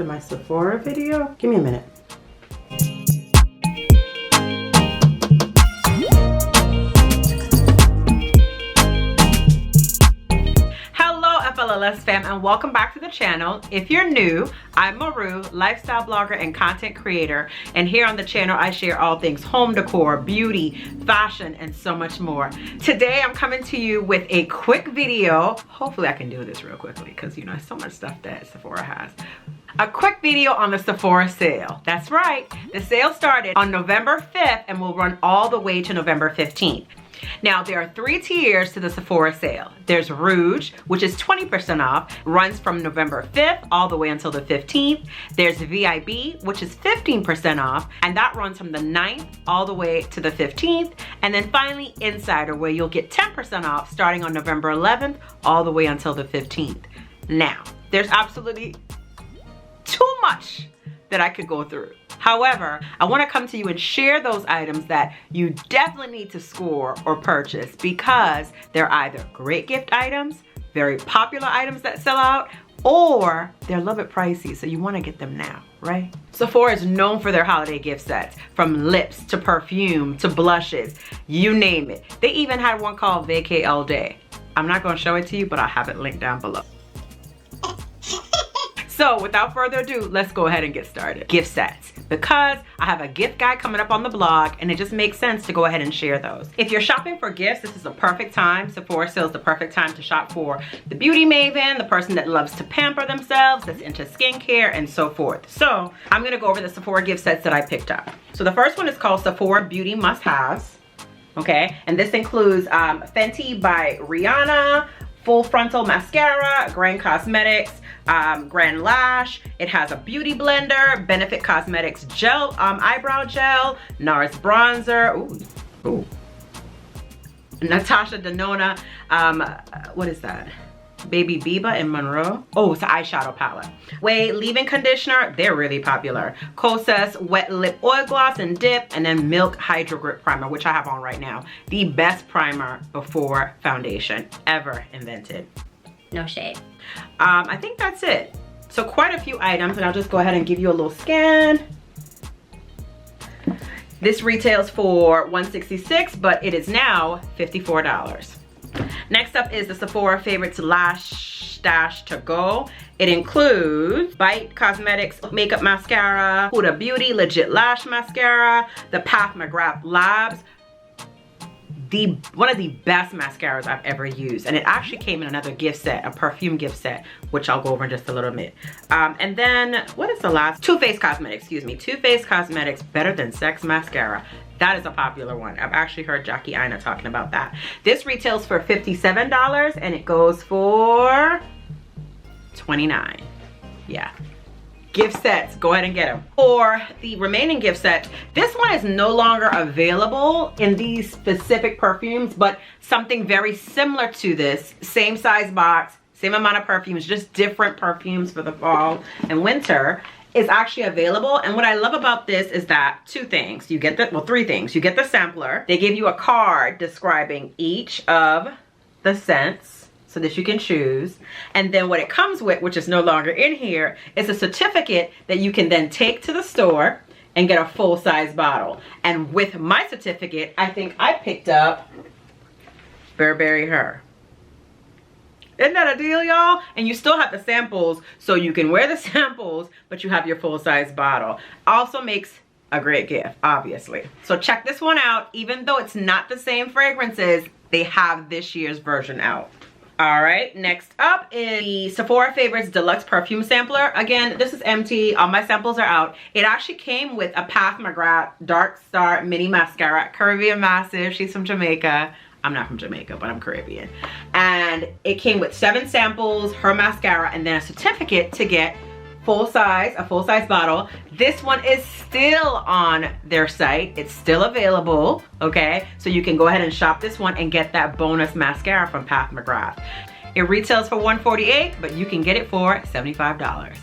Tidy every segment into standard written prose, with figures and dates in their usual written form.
to my Sephora video? Give me a minute. FLLS fam, and welcome back to the channel. If you're new, I'm Maru, lifestyle blogger and content creator, and here on the channel I share all things home decor, beauty, fashion, and so much more. Today I'm coming to you with a quick video. Hopefully I can do this real quickly because you know so much stuff that Sephora has. A quick video on the Sephora sale. That's right, the sale started on November 5th and will run all the way to November 15th. Now, there are 3 tiers to the Sephora sale. There's Rouge, which is 20% off, runs from November 5th all the way until the 15th. There's VIB, which is 15% off, and that runs from the 9th all the way to the 15th. And then finally, Insider, where you'll get 10% off starting on November 11th all the way until the 15th. Now, there's absolutely too much that I could go through. However, I want to come to you and share those items that you definitely need to score or purchase because they're either great gift items, very popular items that sell out, or they're a little bit pricey, so you want to get them now, right? Sephora is known for their holiday gift sets, from lips to perfume to blushes, you name it. They even had one called Vacay All Day. I'm not going to show it to you, but I'll have it linked down below. So without further ado, let's go ahead and get started. Gift sets, because I have a gift guide coming up on the blog and it just makes sense to go ahead and share those. If you're shopping for gifts, this is the perfect time. Sephora sale is the perfect time to shop for the beauty maven, the person that loves to pamper themselves, that's into skincare and so forth. So I'm gonna go over the Sephora gift sets that I picked up. So the first one is called Sephora Beauty Must-Haves, okay? And this includes Fenty by Rihanna, Full Frontal Mascara, Grand Cosmetics, Grand Lash. It has a beauty blender, Benefit Cosmetics gel, eyebrow gel, NARS bronzer, ooh, Natasha Denona, what is that? Baby Biba and Monroe. Oh, it's an eyeshadow palette. Way leave-in conditioner, they're really popular. Kosas wet lip oil gloss and dip, and then Milk Hydro Grip primer, which I have on right now. The best primer before foundation ever invented. No shade. I think that's it. So quite a few items, and I'll just go ahead and give you a little scan. This retails for $166, but it is now $54. Next up is the Sephora Favorites Lash Stash to Go. It includes Bite Cosmetics Makeup Mascara, Huda Beauty Legit Lash Mascara, the Pat McGrath Labs, one of the best mascaras I've ever used. And it actually came in another gift set, a perfume gift set, which I'll go over in just a little bit. And then, what is the last? Too Faced Cosmetics, excuse me. Too Faced Cosmetics Better Than Sex Mascara. That is a popular one. I've actually heard Jackie Aina talking about that. This retails for $57 and it goes for $29. Yeah. Gift sets, go ahead and get them. For the remaining gift set, this one is no longer available in these specific perfumes, but something very similar to this, same size box, same amount of perfumes, just different perfumes for the fall and winter, is actually available. And what I love about this is that 2 things. You get the, well, 3 things. You get the sampler. They give you a card describing each of the scents so that you can choose. And then what it comes with, which is no longer in here, is a certificate that you can then take to the store and get a full-size bottle. And with my certificate, I think I picked up Burberry Her. Isn't that a deal, y'all? And you still have the samples, so you can wear the samples, but you have your full-size bottle. Also makes a great gift, obviously. So check this one out. Even though it's not the same fragrances, they have this year's version out. All right, next up is the Sephora Favorites Deluxe Perfume Sampler. Again, this is empty. All my samples are out. It actually came with a Pat McGrath Dark Star Mini Mascara, Caribbean Massive. She's from Jamaica. I'm not from Jamaica, but I'm Caribbean. And it came with 7 samples, her mascara, and then a certificate to get a full-size bottle. This one is still on their site. It's still available, okay? So you can go ahead and shop this one and get that bonus mascara from Pat McGrath. It retails for $148, but you can get it for $75.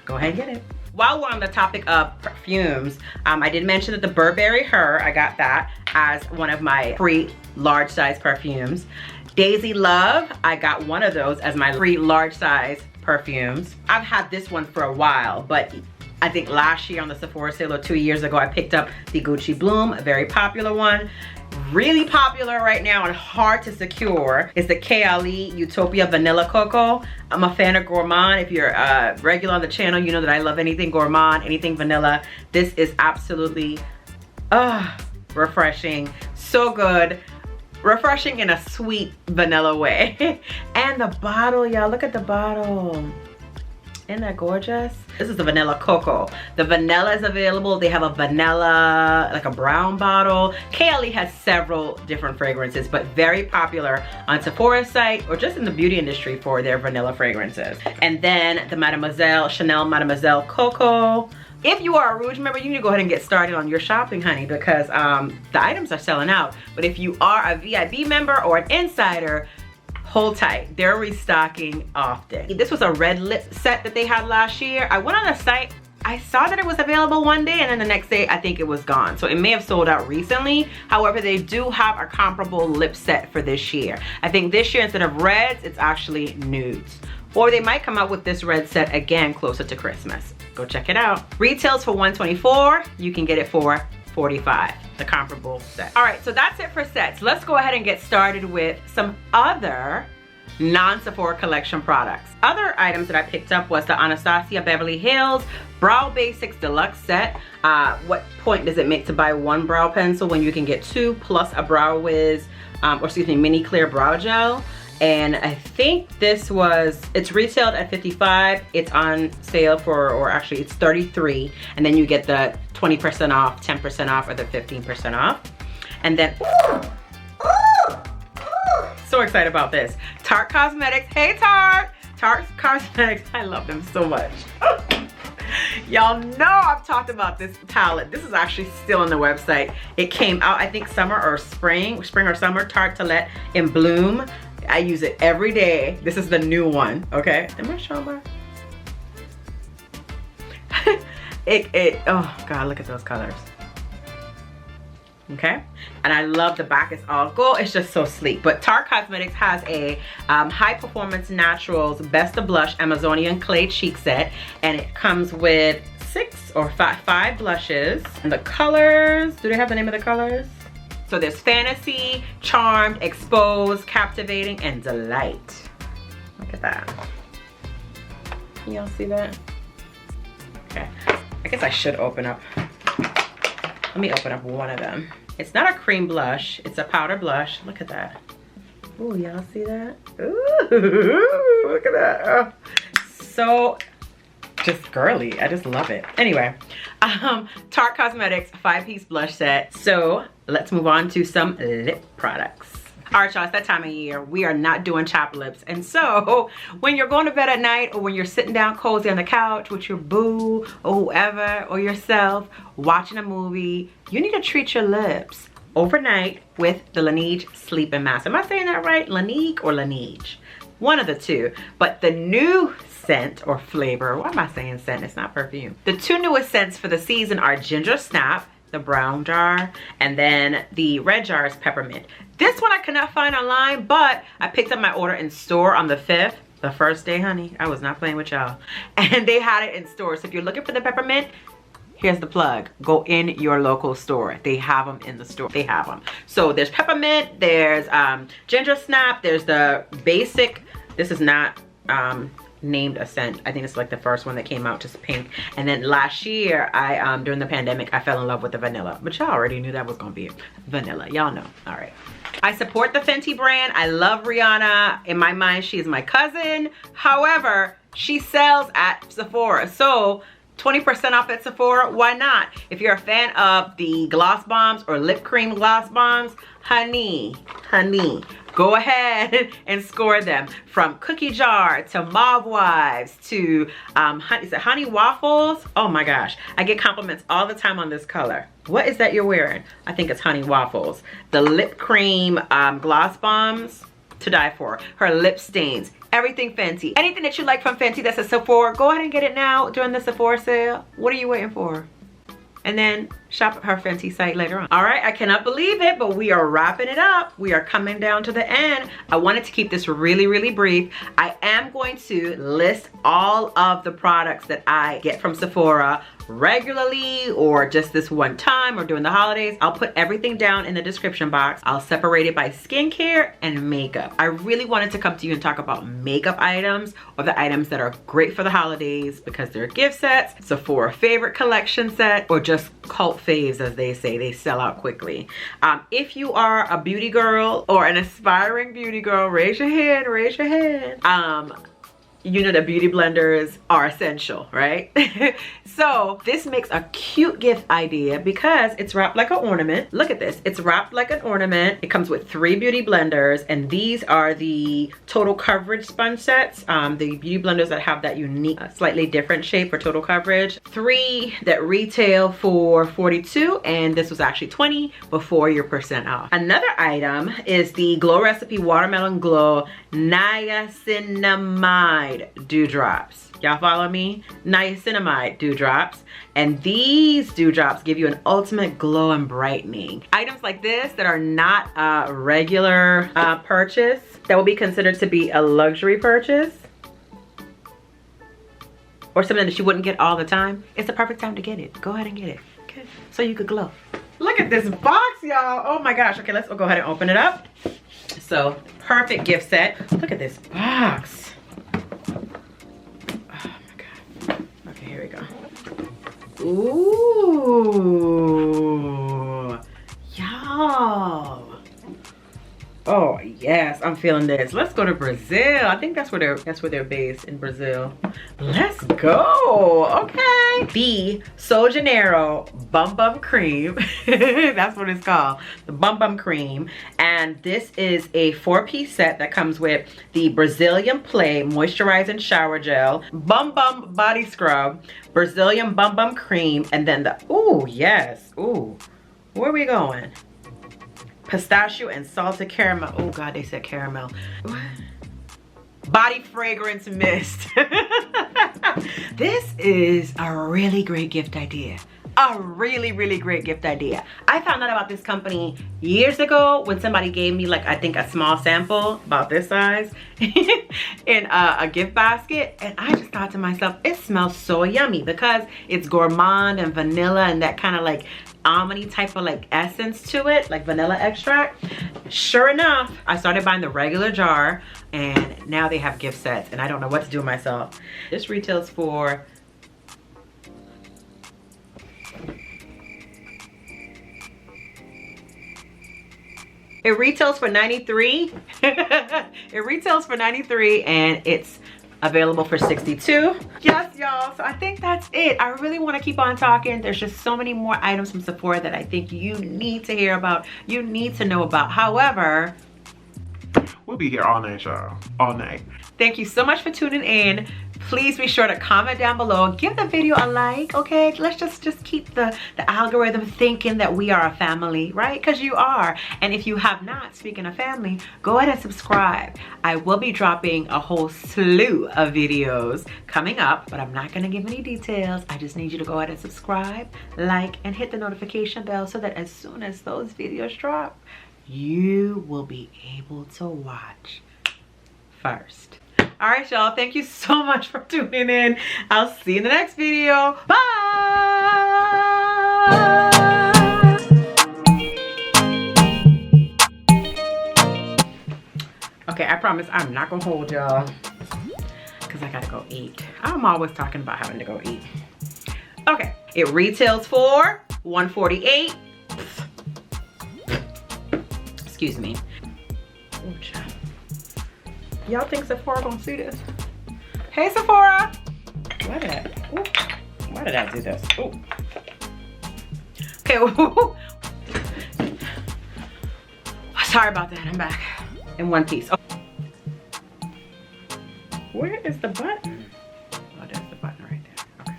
Go ahead and get it. While we're on the topic of perfumes, I did mention that the Burberry Her, I got that as one of my free large size perfumes. Daisy Love, I got one of those as my free large size perfumes. I've had this one for a while, but I think last year on the Sephora sale or 2 years ago, I picked up the Gucci Bloom, a very popular one. Really popular right now and hard to secure is the KLE Utopia Vanilla Cocoa. I'm a fan of Gourmand. If you're regular on the channel, you know that I love anything Gourmand, anything vanilla. This is absolutely refreshing. So good. Refreshing in a sweet vanilla way. And the bottle, y'all, look at the bottle. Isn't that gorgeous? This is the vanilla cocoa. The vanilla is available. They have a vanilla, like a brown bottle. KLE has several different fragrances, but very popular on Sephora's site or just in the beauty industry for their vanilla fragrances. And then the Chanel Mademoiselle Cocoa. If you are a Rouge member, you need to go ahead and get started on your shopping, honey, because the items are selling out. But if you are a VIB member or an insider, hold tight, they're restocking often. This was a red lip set that they had last year. I went on the site, I saw that it was available one day and then the next day I think it was gone. So it may have sold out recently. However, they do have a comparable lip set for this year. I think this year instead of reds, it's actually nudes. Or they might come out with this red set again closer to Christmas. Go check it out. Retails for $124, you can get it for $45, the comparable set. All right, so that's it for sets. Let's go ahead and get started with some other non-Sephora collection products. Other items that I picked up was the Anastasia Beverly Hills Brow Basics Deluxe Set. What point does it make to buy one brow pencil when you can get two plus a Brow Wiz, mini clear brow gel? And I think this was, it's retailed at $55. It's on sale for, or actually it's $33. And then you get the 20% off, 10% off, or the 15% off. And then, so excited about this. Tarte Cosmetics, hey Tarte! Tarte Cosmetics, I love them so much. Y'all know I've talked about this palette. This is actually still on the website. It came out, I think spring or summer, Tartelette in Bloom. I use it every day. This is the new one, okay? Am I showing my? Oh God, look at those colors. Okay, and I love the back. It's all gold. It's just so sleek. But Tarte Cosmetics has a High Performance Naturals Best of Blush Amazonian Clay Cheek Set, and it comes with five blushes. And the colors, do they have the name of the colors? So there's Fantasy, Charmed, Exposed, Captivating, and Delight. Look at that. Can y'all see that? Okay, I guess I should open up. Let me open up one of them. It's not a cream blush, it's a powder blush. Look at that. Ooh, y'all see that? Ooh, look at that. Oh, so just girly. I just love it. Anyway, Tarte Cosmetics 5-piece blush set. So let's move on to some lip products. All right, y'all, it's that time of year. We are not doing chapped lips. And so when you're going to bed at night or when you're sitting down cozy on the couch with your boo or whoever or yourself watching a movie, you need to treat your lips overnight with the Laneige Sleeping Mask. Am I saying that right? Laneige or Laneige? One of the two. But the new scent or flavor, why am I saying scent? It's not perfume. The two newest scents for the season are Ginger Snap, the brown jar, and then the red jar is Peppermint. This one I could not find online, but I picked up my order in store on the 5th, the first day, honey. I was not playing with y'all. And they had it in store. So if you're looking for the Peppermint, here's the plug. Go in your local store. They have them in the store. They have them. So there's Peppermint, there's Ginger Snap, there's the basic. This is not named a scent. I think it's like the first one that came out, just pink. And then last year, during the pandemic, I fell in love with the vanilla. But y'all already knew that was gonna be vanilla. Y'all know. All right. I support the Fenty brand. I love Rihanna. In my mind, she is my cousin. However, she sells at Sephora. So 20% off at Sephora, why not? If you're a fan of the gloss bombs or lip cream gloss bombs, honey, go ahead and score them. From Cookie Jar to Mauve Wives to honey waffles. Oh my gosh, I get compliments all the time on this color. What is that you're wearing? I think it's honey waffles. The lip cream gloss bombs, to die for. Her lip stains, everything Fenty. Anything that you like from Fenty that's a Sephora, go ahead and get it now during the Sephora sale. What are you waiting for? and then shop at her fancy site later on. All right, I cannot believe it, but we are wrapping it up. We are coming down to the end. I wanted to keep this really, really brief. I am going to list all of the products that I get from Sephora regularly or just this one time or during the holidays. I'll put everything down in the description box. I'll separate it by skincare and makeup. I really wanted to come to you and talk about makeup items or the items that are great for the holidays because they're gift sets, Sephora favorite collection set, or just cult faves, as they say. They sell out quickly. If you are a beauty girl or an aspiring beauty girl, raise your hand, raise your hand. You know that beauty blenders are essential, right? So this makes a cute gift idea because it's wrapped like an ornament. Look at this, it's wrapped like an ornament. It comes with 3 beauty blenders, and these are the total coverage sponge sets. The beauty blenders that have that unique, slightly different shape for total coverage. 3 that retail for $42, and this was actually $20 before your % off. Another item is the Glow Recipe Watermelon Glow Niacinamide Dewdrops. Y'all follow me? Niacinamide dewdrops. And these dewdrops give you an ultimate glow and brightening. Items like this that are not a regular purchase, that will be considered to be a luxury purchase, or something that you wouldn't get all the time, it's the perfect time to get it. Go ahead and get it, okay? So you could glow. Look at this box, y'all. Oh my gosh. Okay, let's go ahead and open it up. So, perfect gift set. Look at this box. Here we go. Ooh, y'all. Oh yes, I'm feeling this. Let's go to Brazil. I think that's where they're based, in Brazil. Let's go. Okay. The Sol Janeiro Bum Bum Cream. That's what it's called. The Bum Bum Cream. And this is a 4-piece set that comes with the Brazilian Play Moisturizing Shower Gel, Bum Bum Body Scrub, Brazilian Bum Bum Cream, and then the, ooh, yes. Ooh, where are we going? Pistachio and salted caramel. Oh God, they said caramel. Body fragrance mist. This is a really great gift idea. A really, really great gift idea. I found out about this company years ago when somebody gave me, like, I think a small sample about this size in a gift basket, and I just thought to myself, it smells so yummy because it's gourmand and vanilla and that kind of like almondy type of like essence to it, like vanilla extract. Sure enough, I started buying the regular jar, and now they have gift sets, and I don't know what to do with myself. This retails for it retails for $93. It retails for $93, and it's available for $62. Yes, y'all. So I think that's it. I really want to keep on talking. There's just so many more items from Sephora that I think you need to hear about, you need to know about. However, we'll be here all night, y'all. All night. Thank you so much for tuning in. Please be sure to comment down below. Give the video a like, okay? Let's just keep the algorithm thinking that we are a family, right? Because you are. And if you have not, speaking of family, go ahead and subscribe. I will be dropping a whole slew of videos coming up, but I'm not going to give any details. I just need you to go ahead and subscribe, like, and hit the notification bell so that as soon as those videos drop, you will be able to watch first. All right, y'all. Thank you so much for tuning in. I'll see you in the next video. Bye. Okay, I promise I'm not gonna hold y'all because I gotta go eat. I'm always talking about having to go eat. Okay, it retails for $148. Excuse me. Ooh, child. Y'all think Sephora gonna see this? Hey, Sephora! Why did I do this? Ooh. Okay, ooh. Sorry about that, I'm back. In one piece. Oh. Where is the button? Oh, there's the button right there. Okay.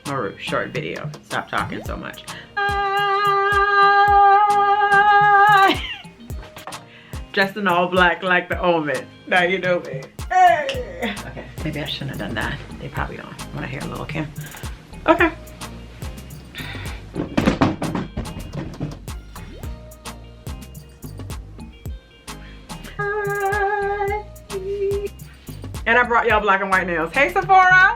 Maru, short video. Stop talking so much. Dressed in all black like the Omen. Now you know me. Hey. Okay, maybe I shouldn't have done that. They probably don't want to hear a little Kim. Okay. And I brought y'all black and white nails. Hey, Sephora.